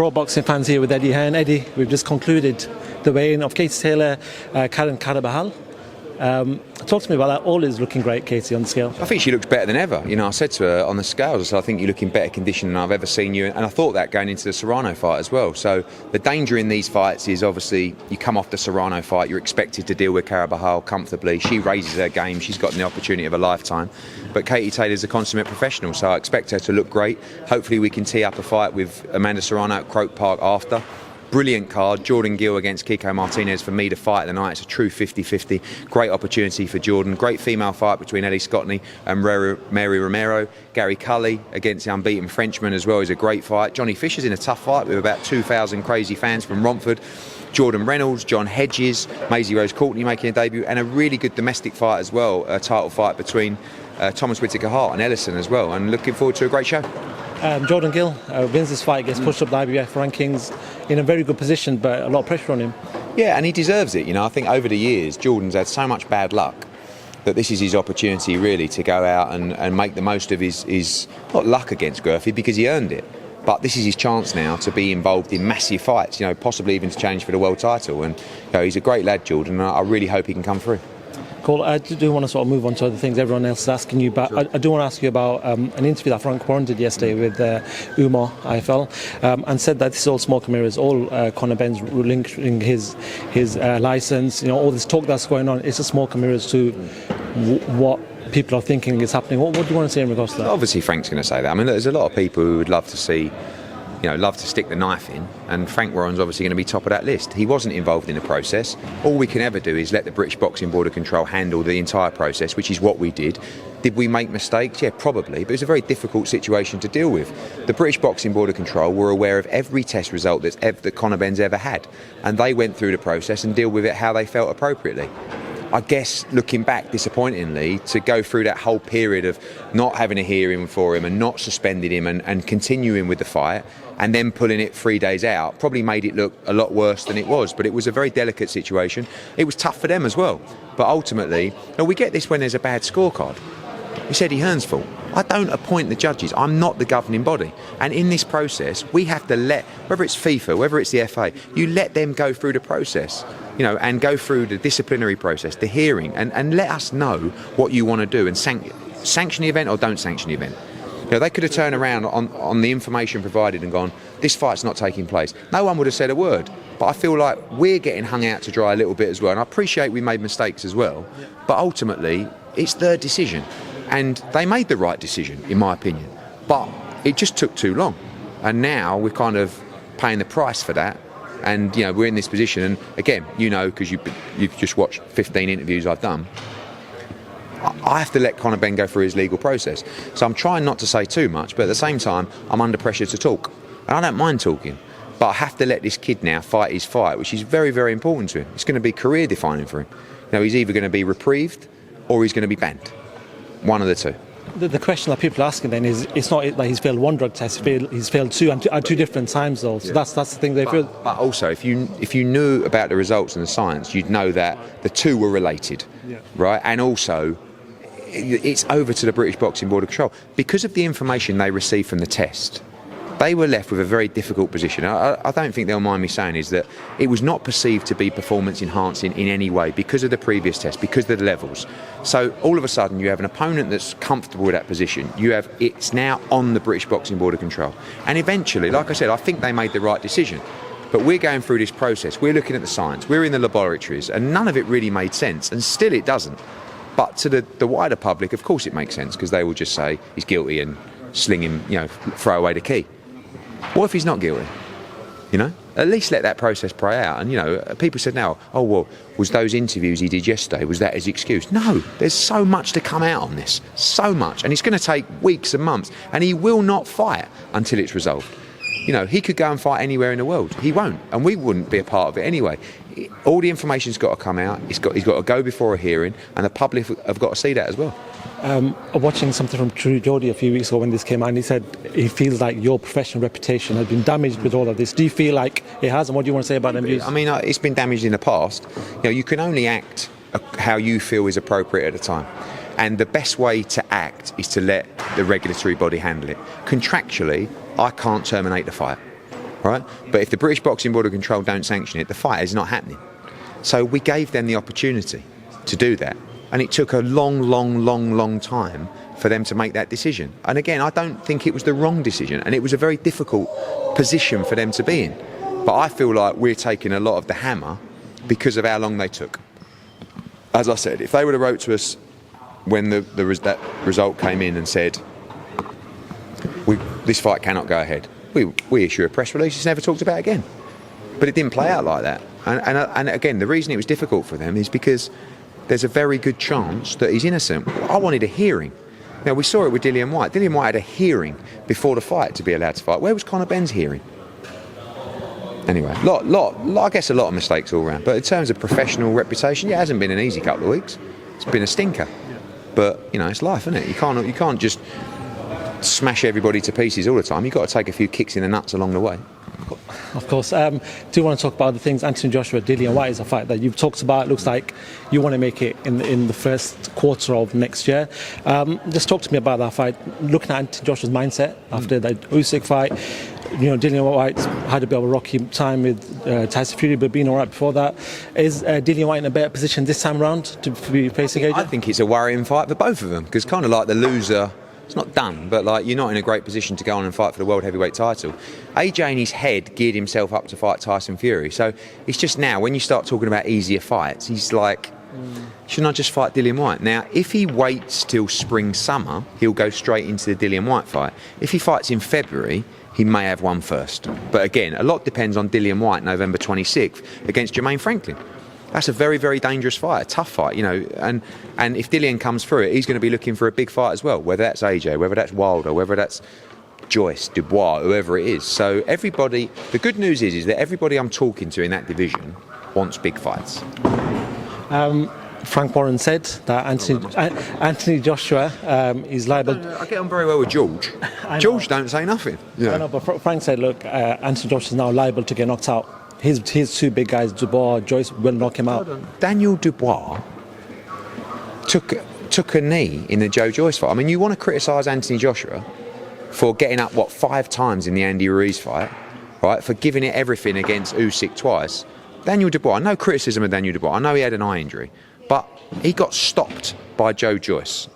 Pro Boxing Fans here with Eddie Hearn. Eddie, we've just concluded the weigh-in of Katie Taylor, Karen Carabajal. Talk to me about that. All is looking great, Katie, on the scale. I think she looks better than ever. You know, I said to her on the scales, I said, I think you look in better condition than I've ever seen you. And I thought that going into the Serrano fight as well. So the danger in these fights is obviously you come off the Serrano fight, you're expected to deal with Carabajal comfortably. She raises her game. She's got the opportunity of a lifetime. But Katie Taylor's a consummate professional, so I expect her to look great. Hopefully we can tee up a fight with Amanda Serrano at Croke Park after. Brilliant card. Jordan Gill against Kiko Martinez, for me, the fight of the night. It's a true 50-50. Great opportunity for Jordan. Great female fight between Ellie Scottney and Mary Romero. Gary Cully against the unbeaten Frenchman as well is a great fight. Johnny Fisher's in a tough fight with about 2,000 crazy fans from Romford. Jordan Reynolds, John Hedges, Maisie Rose Courtney making a debut, and a really good domestic fight as well, a title fight between Thomas Whittaker-Hart and Ellison as well, and looking forward to a great show. Jordan Gill wins this fight, gets pushed up the IBF rankings in a very good position, but a lot of pressure on him. Yeah, and he deserves it. You know, I think over the years, Jordan's had so much bad luck that this is his opportunity really to go out and make the most of his not luck against Gurfey, because he earned it. But this is his chance now to be involved in massive fights, you know, possibly even to challenge for the world title. And you know, he's a great lad, Jordan, and I really hope he can come through. Cool. I do want to sort of move on to other things everyone else is asking you, but sure. I do want to ask you about an interview that Frank Warren did yesterday with Umar IFL, and said that this is all smoke and mirrors, all Conor Benn's relinquishing his licence, you know, all this talk that's going on, it's a smoke and mirrors to what people are thinking is happening. What do you want to say in regards to that? Obviously Frank's going to say that. I mean, there's a lot of people who would love to see, you know, love to stick the knife in, and Frank Warren's obviously going to be top of that list. He wasn't involved in the process. All we can ever do is let the British Boxing Board of Control handle the entire process, which is what we did. Did we make mistakes? Yeah, probably, but it was a very difficult situation to deal with. The British Boxing Board of Control were aware of every test result that Conor Benn's ever had, and they went through the process and deal with it how they felt appropriately. I guess, looking back, disappointingly, to go through that whole period of not having a hearing for him and not suspending him and continuing with the fight and then pulling it 3 days out probably made it look a lot worse than it was. But it was a very delicate situation. It was tough for them as well. But ultimately, we get this when there's a bad scorecard. It's Eddie Hearn's fault. I don't appoint the judges. I'm not the governing body. And in this process, we have to let, whether it's FIFA, whether it's the FA, you let them go through the process, you know, and go through the disciplinary process, the hearing, and let us know what you want to do and sanction the event or don't sanction the event. You know, they could have turned around on the information provided and gone, this fight's not taking place. No one would have said a word. But I feel like we're getting hung out to dry a little bit as well. And I appreciate we made mistakes as well. But ultimately, it's their decision. And they made the right decision, in my opinion. But it just took too long. And now we're kind of paying the price for that. And, you know, we're in this position. And again, you know, because you've just watched 15 interviews I've done, I have to let Conor Benn go through his legal process. So I'm trying not to say too much, but at the same time, I'm under pressure to talk. And I don't mind talking. But I have to let this kid now fight his fight, which is very, very important to him. It's going to be career defining for him. You know, he's either going to be reprieved or he's going to be banned. One of the two. The question that people are asking then is, it's not like he's failed one drug test, he's failed two at two different times though. So yeah. that's the thing they feel. But also, if you knew about the results and the science, you'd know that the two were related, right? And also, it's over to the British Boxing Board of Control. Because of the information they received from the test, they were left with a very difficult position. I don't think they'll mind me saying is that it was not perceived to be performance enhancing in any way because of the previous test, because of the levels. So all of a sudden you have an opponent that's comfortable with that position. It's now on the British Boxing Board of Control. And eventually, like I said, I think they made the right decision. But we're going through this process, we're looking at the science, we're in the laboratories, and none of it really made sense, and still it doesn't. But to the wider public, of course it makes sense, because they will just say he's guilty and sling him, you know, throw away the key. What if he's not guilty? You know, at least let that process play out. And, you know, people said now, oh, well, was those interviews he did yesterday, was that his excuse? No, there's so much to come out on this, so much. And it's going to take weeks and months. And he will not fight until it's resolved. You know, he could go and fight anywhere in the world. He won't. And we wouldn't be a part of it anyway. All the information's got to come out. He's got to go before a hearing. And the public have got to see that as well. Watching something from True Geordie a few weeks ago when this came out, and he said he feels like your professional reputation has been damaged with all of this. Do you feel like it has, and what do you want to say about them views? I mean, it's been damaged in the past. You know, you can only act how you feel is appropriate at the time. And the best way to act is to let the regulatory body handle it. Contractually, I can't terminate the fight. right? But if the British Boxing Board of Control don't sanction it, the fight is not happening. So we gave them the opportunity to do that. And it took a long time for them to make that decision. And again, I don't think it was the wrong decision. And it was a very difficult position for them to be in. But I feel like we're taking a lot of the hammer because of how long they took. As I said, if they would have wrote to us when that result came in and said, this fight cannot go ahead, we issue a press release, it's never talked about again. But it didn't play out like that. And again, the reason it was difficult for them is because there's a very good chance that he's innocent. I wanted a hearing. Now, we saw it with Dillian Whyte. Dillian Whyte had a hearing before the fight to be allowed to fight. Where was Conor Benn's hearing? Anyway, I guess a lot of mistakes all around. But in terms of professional reputation, it hasn't been an easy couple of weeks. It's been a stinker. But, it's life, isn't it? You can't just smash everybody to pieces all the time. You've got to take a few kicks in the nuts along the way. Of course. Do want to talk about other things? Anthony Joshua, Dillian Whyte is a fight that you've talked about. It looks like you want to make it in the first quarter of next year. Just talk to me about that fight. Looking at Anthony Joshua's mindset after that Usyk fight, Dillian Whyte had a bit of a rocky time with Tyson Fury, but being all right before that. Is Dillian Whyte in a better position this time around to be facing AJ? I think it's a worrying fight for both of them because kind of like the loser. It's not done, but you're not in a great position to go on and fight for the world heavyweight title. AJ in his head geared himself up to fight Tyson Fury. So it's just now, when you start talking about easier fights, he's like, shouldn't I just fight Dillian Whyte? Now, if he waits till spring, summer, he'll go straight into the Dillian Whyte fight. If he fights in February, he may have won first. But again, a lot depends on Dillian Whyte November 26th against Jermaine Franklin. That's a very, very dangerous fight, a tough fight, and if Dillian comes through it, he's going to be looking for a big fight as well, whether that's AJ, whether that's Wilder, whether that's Joyce, Dubois, whoever it is. So everybody, the good news is that everybody I'm talking to in that division wants big fights. Frank Warren said that Anthony Joshua is liable. I get on very well with George. George don't say nothing. I know, but Frank said, look, Anthony Joshua is now liable to get knocked out. His two big guys, Dubois, Joyce, will knock him out. Daniel Dubois took a knee in the Joe Joyce fight. I mean, you want to criticise Anthony Joshua for getting up, 5 times in the Andy Ruiz fight, right, for giving it everything against Usyk twice. Daniel Dubois, no criticism of Daniel Dubois. I know he had an eye injury, but he got stopped by Joe Joyce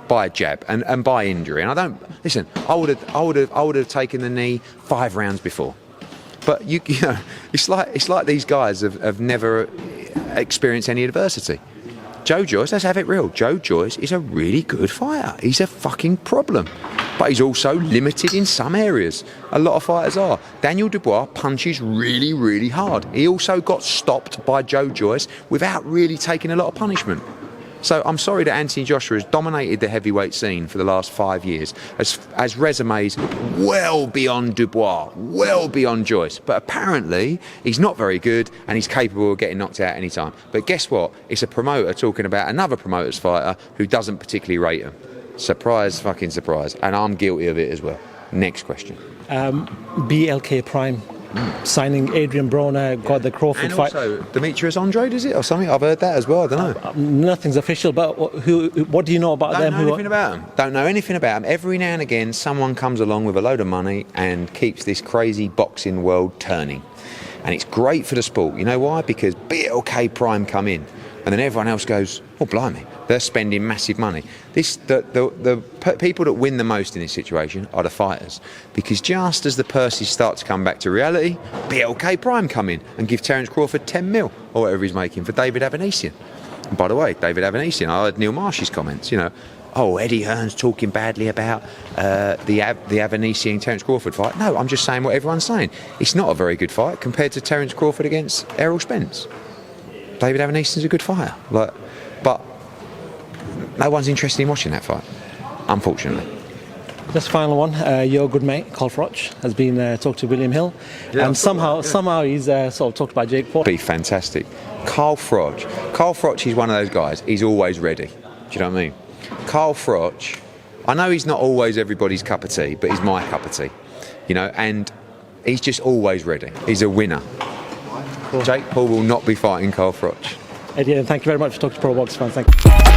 by a jab and by injury. And I don't listen. I would have taken the knee 5 rounds before. But you know, it's like these guys have never experienced any adversity. Joe Joyce, let's have it real. Joe Joyce is a really good fighter. He's a fucking problem. But he's also limited in some areas. A lot of fighters are. Daniel Dubois punches really, really hard. He also got stopped by Joe Joyce without really taking a lot of punishment. So I'm sorry that Anthony Joshua has dominated the heavyweight scene for the last 5 years, as resumes well beyond Dubois, well beyond Joyce. But apparently he's not very good and he's capable of getting knocked out any time. But guess what? It's a promoter talking about another promoter's fighter who doesn't particularly rate him. Surprise, fucking surprise. And I'm guilty of it as well. Next question. BLK Prime. Signing Adrian Broner, got the Crawford fight. And also Demetrius Andrade, is it, or something? I've heard that as well. I don't know. Nothing's official, but what do you know about them? Don't know anything about them. Don't know anything about them. Every now and again, someone comes along with a load of money and keeps this crazy boxing world turning. And it's great for the sport. You know why? Because BLK Prime come in, and then everyone else goes, oh, blimey. They're spending massive money. The people that win the most in this situation are the fighters, because just as the purses start to come back to reality, BLK Prime come in and give Terence Crawford 10 mil or whatever he's making for David Avanesian. And by the way, David Avanesian, I heard Neil Marsh's comments. Oh, Eddie Hearn's talking badly about the Avanesian Terence Crawford fight. No, I'm just saying what everyone's saying. It's not a very good fight compared to Terence Crawford against Errol Spence. David Avanesian's a good fighter, but no one's interested in watching that fight, unfortunately. Just final one. Your good mate Carl Froch has been talked to William Hill, and somehow he's sort of talked about Jake Paul. Be fantastic. Carl Froch is one of those guys. He's always ready. Do you know what I mean? Carl Froch, I know he's not always everybody's cup of tea, but he's my cup of tea. And he's just always ready. He's a winner. Cool. Jake Paul will not be fighting Carl Froch. Eddie, thank you very much for talking to Pro Box fans. Thank you.